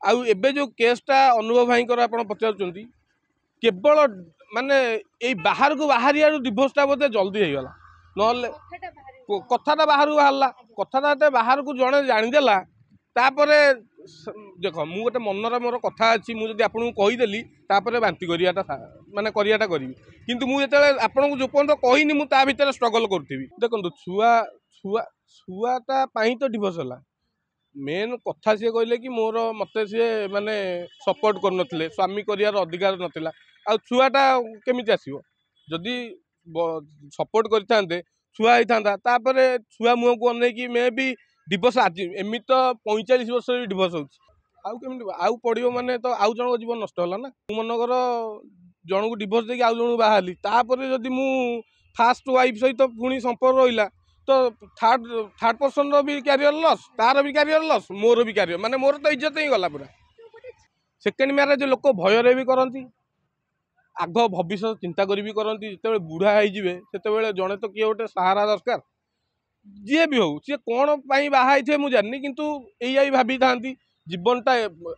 आउ एबे जो केसटा अनुभव भाई आप पचार केवल माने यही बाहर को बाहर डिभोर्सटा बोधे जल्दी हो गला ना कथाटा बाहर को बाहर कथाटा बाहर को जड़े जाणीदेला तापर देख मु गोटे मनर मोर कथा अच्छी मुझे आपको कहीदेली तापर बांती कराटा माने कराटा करी किंतु मुझे आपन को जो पर्यटन कहनी मुझे भितर स्ट्रगल करी देखो छुआ छुआ छुआटा तो डिभोर्स है मेन कथा सी कहले कि मोर मत सी माने सपोर्ट कर स्वामी कर अधिकार नाला आ छुआटा केमी आसो जदि सपोर्ट करते छुआ होता तापर छुआ मुह को अनेक मे भी डिभोर्स आज एमती तो 45 वर्ष डिभोर्स होमती आउ पड़ो माने तो आउ जन जीवन नष्ट है ना मनकर जन को डिभोर्स देकी आउ जन बाहरी तापर जदि मु फास्ट वाइफ सहित पुणी संपर्क रहा तो थर्ड पर्सन भी क्यारियर लस तार भी क्यारियर लस मोर भी क्यारियर माने मोर तो इज्जत ही गला पूरा सेकेंड मैरेज लोक भयर भी करती आग भविष्य चिंता करी भी करती जिते बुढ़ा होते जड़े तो किए गोटे सहारा दरकार जी भी हो सी कौन बाहर मुझे जाननी किंतु यही भाभी था जीवनटा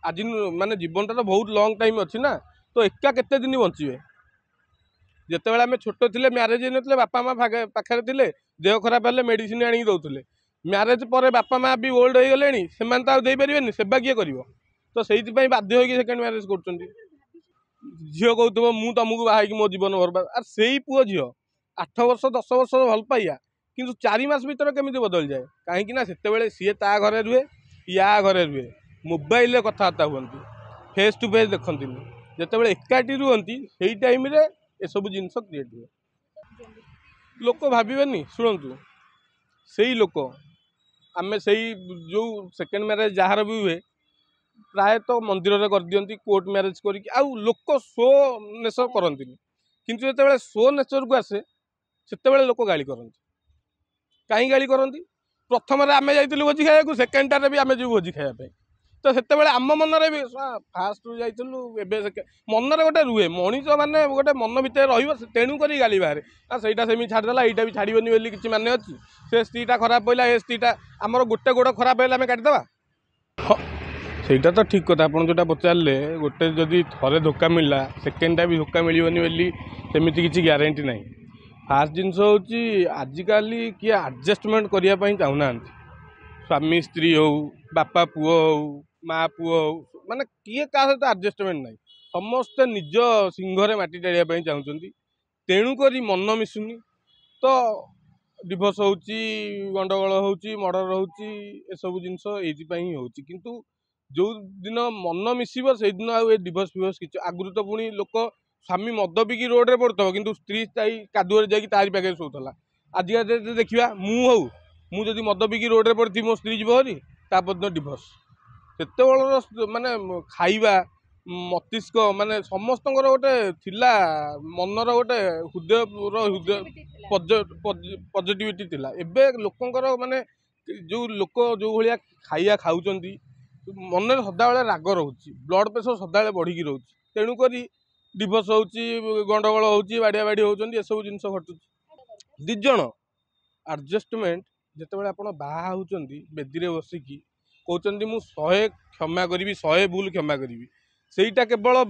आज माने जीवनटा तो बहुत लंग टाइम अच्छी ना तो एका केते दिन बचे जिते आम छोट थे म्यारेज होते बापा माँ पाखे थे देह खराब है मेडिसिन आनी दौले म्यारेज पर बापा माँ भी ओल्ड हो गले से देपारे सेवा किए कर तो से बाध्य हो सेकेंड म्यारेज कर झील कहूब मु तुमको बाहर मो जीवन बर्बाद आर से ही पुओ झील 8 वर्ष 10 वर्ष भल पाइया किंतु 4 मास भीतर केमी बदल जाए कहीं से सी ता घरे रुहे या घरे रुहे मोबाइल कथबार्ता हूँ फेस टू फेस देखती जिते एकाठी रुहती से टाइम ए सब जिन क्रिएट हुए लोक भावेनि शुणु से लोक आम से जो सेकेंड मैरेज जार भी हुए प्राय तो मंदिर में कर दियंती कोर्ट मैरेज करके लोक शो नेचर करती किंतु जो शो नेचर को आसे से लोक गाली करती कहीं गाली करती प्रथम आम जाइलु भोजी खाया सेकेंड टारे भी आम जो भोजी खायापी तो से आम मनरे भी फास्ट जाइलु मनरे गोटे रुहे मनीष मैंने गोटे मन भितर रेणुक गाली बाहर सहीटा सेमी छाड़देला यहाँ भी छाड़बनी बोली किसी माने अच्छी से स्त्रीटा खराब पड़ा ए स्त्रीटा आमर गोटे गोड़ खराब है आम काटिदेवा हाँ सहीटा तो ठीक कथा आप जो पचारे गोटे जदि थे धोखा मिलला सेकेंड टाइम धोखा मिलनी बोली सेमती किसी ग्यारंटी ना फास्ट जिनस हूँ आजिकल किए आडजस्टमेंट करने चाहूना स्वामी स्त्री हो बापा पुओ हो माँ पुओ हो माने किए क्या सहित आडजस्टमेंट ना समस्ते निज सिंहरे माटी टाड़िया चाहते तेणुक मन मिसुनी तो डिभोर्स हो गंडगोल हो मर्डर हो सब जिनस ये हो किंतु जो दिन मन मिसब से दिन आ डिभोर्स फिभोर्स कि आगुरी तो पुणी लोक स्वामी मद पिकी रोड रे पड़ता किंतु स्त्री कादुअ जाकि तारी पाखे शोला आजिका डेट देखा मुझे मद पिकी रोड रे पड़ी मो स्त्री जीव हरी तापर डिभोर्स से माने खाइबा मस्तिष्क माने समस्त गोटे थिला मनर गोटे हृदय पॉजिटिविटी थिला एबे लोकंकर माने जो लोक जो भाया खाइया खाऊं मन सदा बेले राग रोचे ब्लड प्रेसर सदा बढ़ी रोचे तेणुक डिभोर्स हो गंडगोल हो बाड़िया बाड़ी होती सब जिन घटू दिज आडजस्टमेंट जिते आप बाहा होती बेदी बसिकी कहते मुझे 100 क्षमा करी 100 भूल क्षमा करी सेटा केवल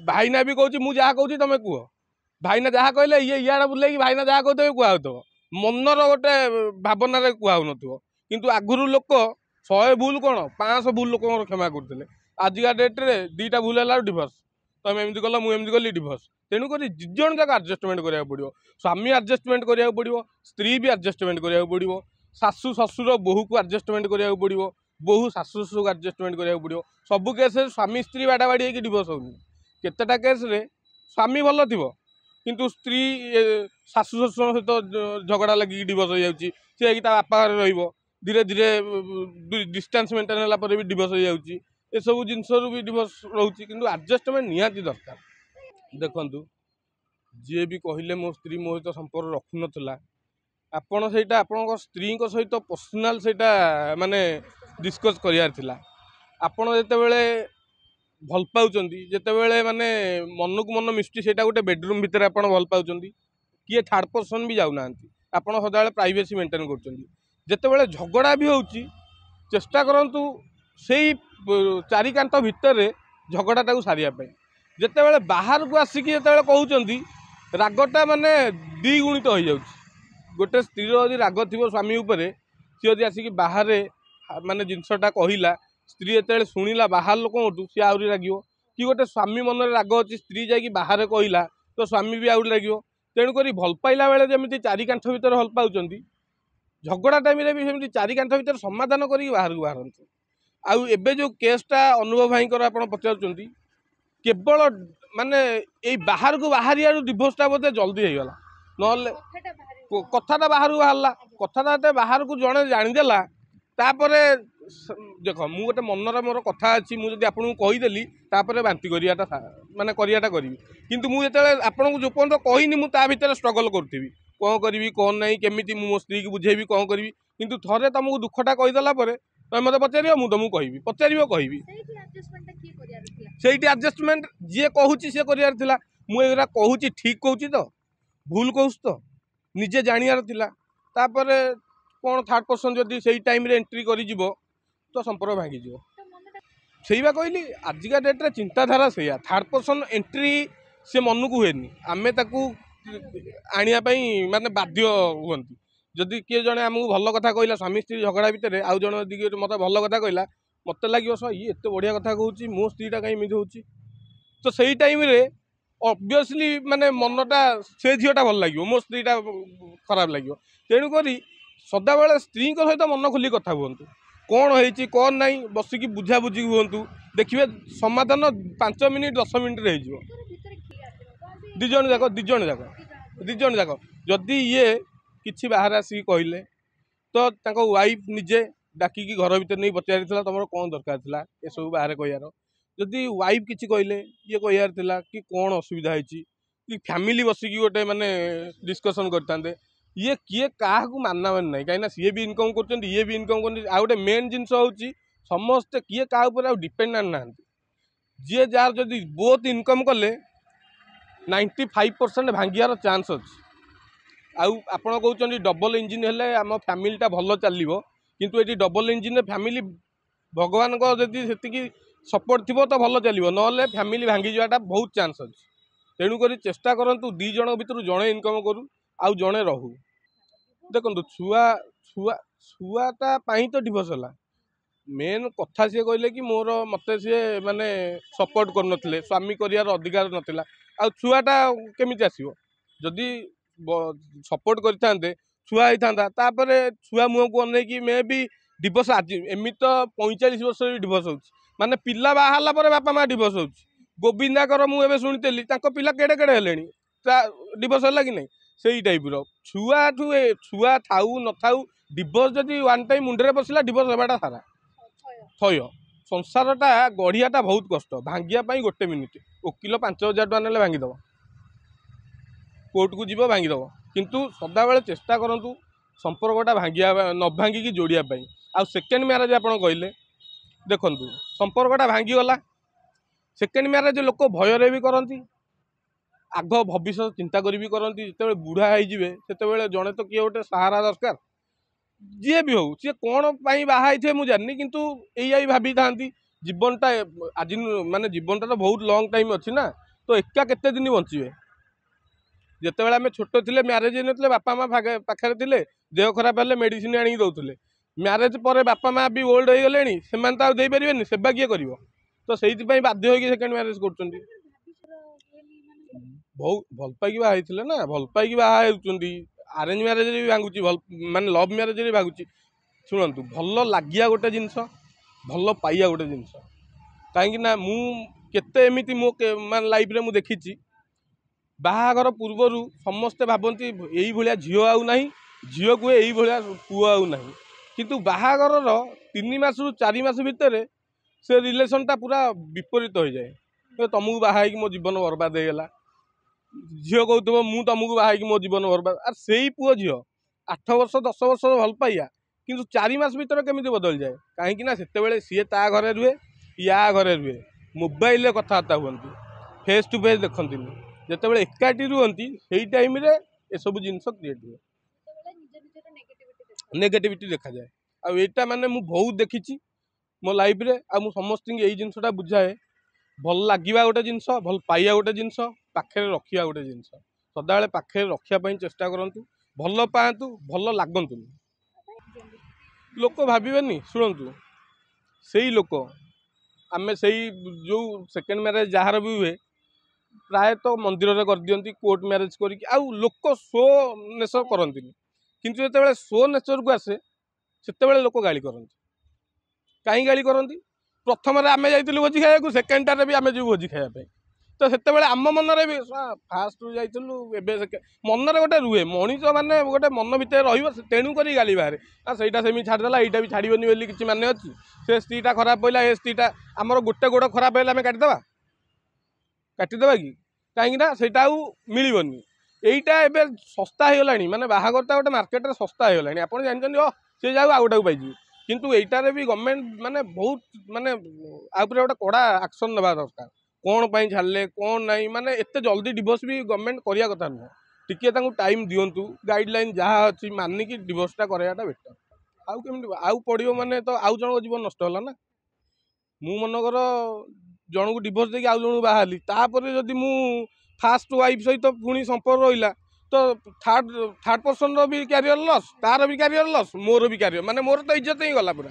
भाईना भी कहूँ मुझे जहाँ कहूँ तुम कह भाईना जहाँ कहले ये इे बुले भाईना जहाँ कहते कहु मनर गोटे भावना कहून किंतु आगुरी लोक 100 भूल कौन 500 भूल लोक क्षमा करते आजिका डेट्रे 2टा भूल है डिभोर्स तुम एमती कल मुझे कली डिभोर्स तेणुक दिजन जाक आडजस्टमेंट कराया पड़ो स्वामी आडजस्टमेंट कराया पड़ो स्त्री भी आडजस्टमेंट कराया पड़ो शाशु शशुर बोहू को आडजस्टमेंट कराया पड़ो बोहू शाशु शशुर को आडजस्टमेंट कराया पड़ो सबू केस स्वामी स्त्री बाड़ाबाड़ी होगी डिभोर्स होनी केतेटा केस स्वामी भल थी किंतु स्त्री शाशु शशुर सहित झगड़ा लगी डिभोर्स हो जाऊँगी सी बापा घर धीरे धीरे डिस्टेंस मेंटेन है भी डिभोर्स हो जाऊँगी ए सब जिनस भी डिभोर्स रोचे कि आडजस्टमेंट निहाती दरकार देखु जी भी कहले मो स्त्री मो सहित संपर्क रखु नाला आपण से स्त्री सहित पर्सनाल से माने डिस्कस करार आपण जिते भल पाँच जिते माने मन को मन मिशुची से गोटे बेडरूम भितर आप भल पाँच किए थर्ड पर्सन भी जाऊना आपड़ सदा प्राइवेसी मेंटेन कर जिते झगड़ा भी हो चेष्टा करूँ सेई चारि कांथ भितर झगड़ाटा सारिया जिते बाहर को आसिक जो कहते रागटा माने द्विगुणित हो जाऊँ गोटे स्त्री यदि राग थी स्वामी उपर सी यदि आसिक बाहर माने जिनसटा कहला स्त्री जो शुणिला बाहर लोक सी आहरी राग कि गोटे स्वामी मन में राग अच्छी स्त्री जा बाहर कहला तो स्वामी भी आहरी राग तेणुक भल पाइला बेले जमी चारि कांठ भितर भल पाँच झगड़ा टाइम भी सेमती चारि कांठ भितर समाधान करके बाहर को बाहर आउ एबे जो केसटा अनुभव भाई आप पचार केवल माने यही बाहर को बाहर डिभोर्सटा बोधे जल्दी हो गला ना कथाटा बाहर को बाहरला कथाटा बाहर को जड़े जाणीदेला तापर देख मु गोटे मनर मोर कथा अच्छी मुझे आपको कहीदेली बांति करियाटा माने करियाटा करी किंतु मुझे आपको जो पर्यटन कहनी मुझे भितर स्ट्रगल करी कौन करी कौन ना केमी मो स्त्री की बुझेबी कौन करी किंतु थरे तुमको दुखटा कहीदेला तुम मत पचार मुझे तुमको कहि पचार कहि से आडजस्टमेंट जी कहूँ सी कर मुझे कहूँ ठीक कहूँ तो भूल कहूँ तो निजे जानियार थिला तापर कौन थर्ड पर्सन जदि से टाइम रे एंट्री करी जीवो तो संपर्क भांगी जीवो से कहली आजिका डेट्रे चिंताधारा से थर्ड पर्सन एंट्री से मन को हुए आमे ताकू आनियापाई माने बाध्य हुअंती जदि किए जड़े आमको भल कथा कहला स्वामी स्त्री झगड़ा भितर आउ जन यदि मत भल कथा कहला मत लगे सर ये एत बढ़िया कथा कहूँ मो स्त्रीटा कहीं मिली हो तो सही टाइम रे ऑब्वियसली माने मनटा से झीटा भल लगे मो स्त्रीटा खराब लगे तेणुक सदा बेले स्त्री सहित मन खोली कथा हूँ कौन होती कौन ना बसिकी बुझाबुझी हूँ देखिए समाधान 5 मिनिट 10 मिनिट हो दिजन जाक जदि ये किसी बाहर आसिक कहले तो वाइफ निजे डाकिकी घर भर नहीं पचार तुम कौन दरकार था ये सब बाहर कहार जदि वाइफ किसी कहले ये कहार कि कौन असुविधा कि फैमिली बसिकी गोटे माने डिस्कसन करते ये किए क्या मानना मान ना कहीं सी भी इनकम कर ये भी इनकम कर गोटे मेन जिनस हूँ समस्ते किए क्या डिपेंडेंट ना जी जार जदि बोथ इनकम कले 95% भांगियार चांस अच्छी आउ आपण कहते डबल इंजिन हेले आम फैमिलीटा भल चलो किंतु ये डबल इंजिन फैमिली भगवान को जदि से सपोर्ट थी तो भल चलो ना फैमिली भांगी जाटा बहुत चांस अच्छी तेणुक चेष्टा करूँ दी जन भर जड़े इनकम करूँ आउ जड़े रहू देखो छुआ छुआ छुआटा तो डिभोर्स है मेन कथा सी कहले कि मोर मत सी माने सपोर्ट कर स्वामी कर अधिकार नाला आ छुआटा केमी आसो जदि सपोर्ट करते छुआ होता छुआ मुह को अनेक मे भी डिभोर्स आज एमती तो 45 वर्ष डिभोर्स हो माने पिला बाहर पर बापा माँ डिभोर्स हो गोविंदाकर मुझे शुणी पिला केड़े केड़े हेले डिभोर्स है कि नहीं से टाइप छुआ ठू छुआ थाऊ न थाऊ डिभोर्स जदि वन टाइम मुंडे बसला डिभोर्स होगा सारा थय संसारटा गढ़ियाटा बहुत कष्ट भांगिया गोटे मिनिट वकिल 5000 टका ना भांगीदेव कोर्ट को जीव भांगीदेव किंतु सदा बेले चेष्टा करूँ संपर्कटा भांगिया न भांगिकी जोड़ापी आ सेकेंड मैरेज आप कहले देखु संपर्कटा भांगीगला सेकेंड मैरेज लोक भयर भी करती आग भविष्य चिंता करी भी करती जिते बुढ़ा होते जड़े तो किए गोटे सहारा दरकार जी भी हो सी कौन बाहर मुझे जानी किंतु यही भाभी था जीवनटा आज माने जीवनटा तो बहुत लंग टाइम अच्छी ना तो एका केते दिन बचे जिते आम छोट थे म्यारेज होते बापा माँ पाखे थे देह खराब है मेडिसिन आनी दौले म्यारेज पर बापा माँ भी ओल्ड हो गले से तो आईपारे सेवा किए कर तो से बाध्य हो सेकेंड म्यारेज कर बहुत भल पाई बाहर ना भल पाई बाहर अरेंज मैरेज भी भांगुची भल माने लव मैरेज भी भांगुची शुणु भल लगिया गोटे जिनस भल पाइया गोटे जिनस कहीं मु केते एमिति मो मान लाइफ रे मु देखी बाहागर पूर्वर समस्ते भावती यही भाया झील आउ ना झील को यही भाया पुओ आउ ना किंतु बाहागर 3 मास रु 4 मास भितर से रिलेशनटा पूरा विपरीत हो जाए तुमको बाहा मो जीवन बर्बाद होगा झील कहूब मु तुमको बाहा मो जीवन बर्बाद आर से ही पुओ झील 8 वर्ष 10 वर्ष भल पाइया किंतु 4 मास भितर केमी बदल जाए कहीं से सी ता घरे रुहे या घरे रुहे मोबाइल कथबार्ता हूँ फेस टू फेस देखती जिते एकाठी रुहती से टाइम ये सब जिनस क्रिएट हुए नेगेटिविटी देखा जाए आईटा माने मु बहुत देखी मो लाइफ रे आ समस्त यही जिनसा बुझाए भल लगे गोटे जिनस भल पाइबा गोटे जिनस पाखे रखा गोटे जिनस सदा पाखे रखापी चेष्टा करूँ भल पातु भल लगतु लोक भावेनि शुणु से लोक आम से जो सेकेंड मैरेज जार भी हुए प्रायतः मंदिर में कर दिखती कोर्ट मैरेज करके लोक शो नेचर करती किंतु जो शो नेचर को आसे से लोक गाली करती कहीं गाली करती प्रथम आम जाइलु भोजी खाया सेकेंड टारे भी आम जो भोजी खायापी तो से आम मनरे भी फास्ट जाइलु मनरे गोटे रुहे मनीष मैंने गोटे मन भितर रेणुक गाली बाहर सहीटा सेमी छाड़देला यहाँ भी छाड़बनी बोली किसी मान अच्छी से स्त्रीटा खराब पड़ा ए स्त्रीटा आमर गोटे गोड़ खराब है आम काटिदेवा काटिदेवा कि कहीं सेटा मिलबनी यहीटा एवं सस्ता हो गला मानने बाहागरटा गोटे मार्केट में सस्ता हो गला आप जानते सी जाऊ आउ गोटा पाई किंतु यहीटार भी गवर्नमेंट माने बहुत माने गोटे कड़ा एक्शन नेबा दरकार कौन पाई छाड़े कौन नहीं माने एत जल्दी डिवोर्स भी गवर्नमेंट करिया कथा नुह टिके टाइम दिंतु गाइडलाइन जहाँ अच्छी मानिकी डिवोर्सटा कराटा बेटर आउ केमी आउ पड़ो माने तो आउ जन जीवन नष्ट है ना मु मनकर जन को डिवोर्स देकी आउ जन बाहरी तापर जदि मु फास्ट वाइफ सहित पुणी संपर्क रहा तो थर्ड पर्सन भी क्यारियर लस तार भी क्यारियर लस मोर भी क्यारियर माने मोर तो इज्जत ही गला पूरा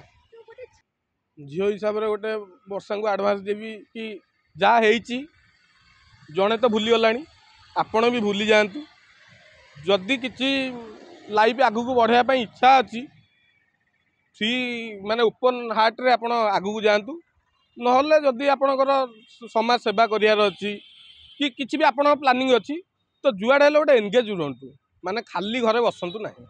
झील हिसाब से गोटे वर्षा को आडभांस देवी कि जहाँ जड़े तो भूली गला आपण भी भूली जातु जदि किसी लाइफ आगू को बढ़ाई इच्छा अच्छी फ्री माने ओपन हार्ट रे आपण आगू को जातु नहले जदि आपणकर समाज सेवा करार अच्छी कि किसी भी आपण प्लानिंग अच्छी तो जुआड़े गोटे एंगेज रुहतु माने खाली घरे बसंतु नहीं।